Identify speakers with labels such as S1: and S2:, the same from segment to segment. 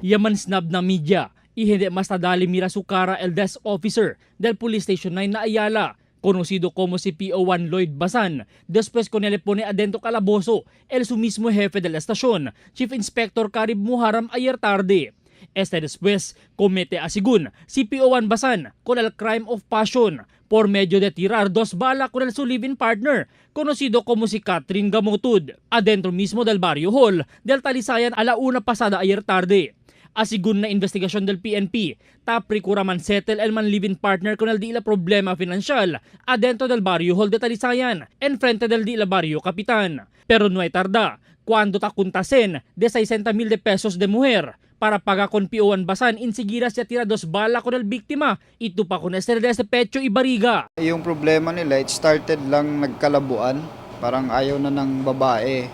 S1: Yaman snab na media, ihindi mas nadali mira sukara el desk officer del Police Station 9 na Ayala, conocido como si PO1 Lloyd Basan, después con él pone adentro calabozo el su mismo jefe de la estación, Chief Inspector Karib Muharram ayer tarde. Este después comete asigun si PO1 Basan con el crime of passion por medio de tirar 2 bala con el su live-in partner, conocido como si Catherine Gamotud, adentro mismo del Barrio Hall del Talisayan a la 1 pasada ayer tarde. Asigun na investigasyon del PNP, tapri man settle el man live-in partner con el di la problema financial adentro del Barrio Hall de Talisayan, enfrente del di la Barrio Kapitan. Pero no hay tarda, cuando takuntasen de 60,000 de pesos de mujer, para paga con PO1 Basan, insigira siya tira 2 bala con el biktima, ito pa con ester de pecho y bariga.
S2: Yung problema nila, it started lang nagkalabuan, parang ayaw na ng babae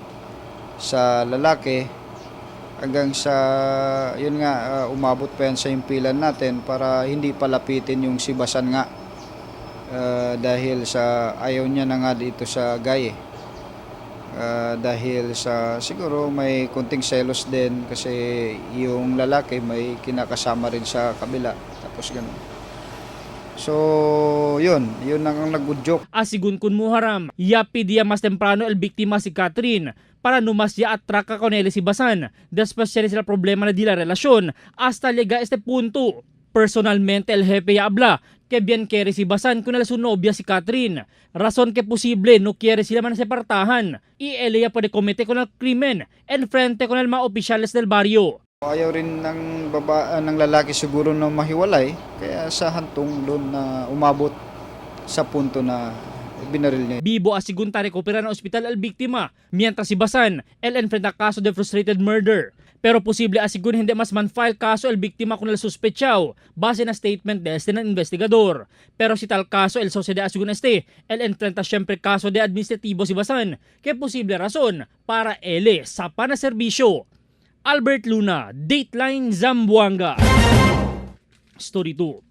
S2: sa lalaki, hanggang sa, yun nga, umabot pa yan sa impilan natin para hindi palapitin yung si Basan nga. Dahil sa ayaw niya na nga dito sa guy. Dahil sa siguro may konting selos din kasi yung lalaki may kinakasama rin sa kabila. Tapos ganun. So, yun ang nagudyok.
S1: Asigun kun Muharram, yapi dia mas temprano el biktima si Catherine para numasya at traka con él si Basan. Después siya sila problema na di la relasyon hasta llega este punto. Personalmente el jefe ya habla que bien quiere si Basan con su novia si Catherine. Razón que posible no quiere sila man separtahan. Y ella puede comete con el crimen en frente con el mga opisyales del barrio.
S2: Ayaw rin ng lalaki siguro na mahiwalay, kaya sa hantong doon na umabot sa punto na binaril niya.
S1: Bibo asigun ta recupera ng ospital al biktima, mientras si Basan el enfrenta kaso de frustrated murder. Pero posible asigun hindi mas man-file kaso el biktima kung el suspechao, base na statement de este ng investigador. Pero si tal kaso el sociedad asigun este, el enfrenta syempre kaso de administratibo si Basan, que posible razon para ele sa panaserbisyo. Albert Luna, Dateline Zamboanga. Story 2.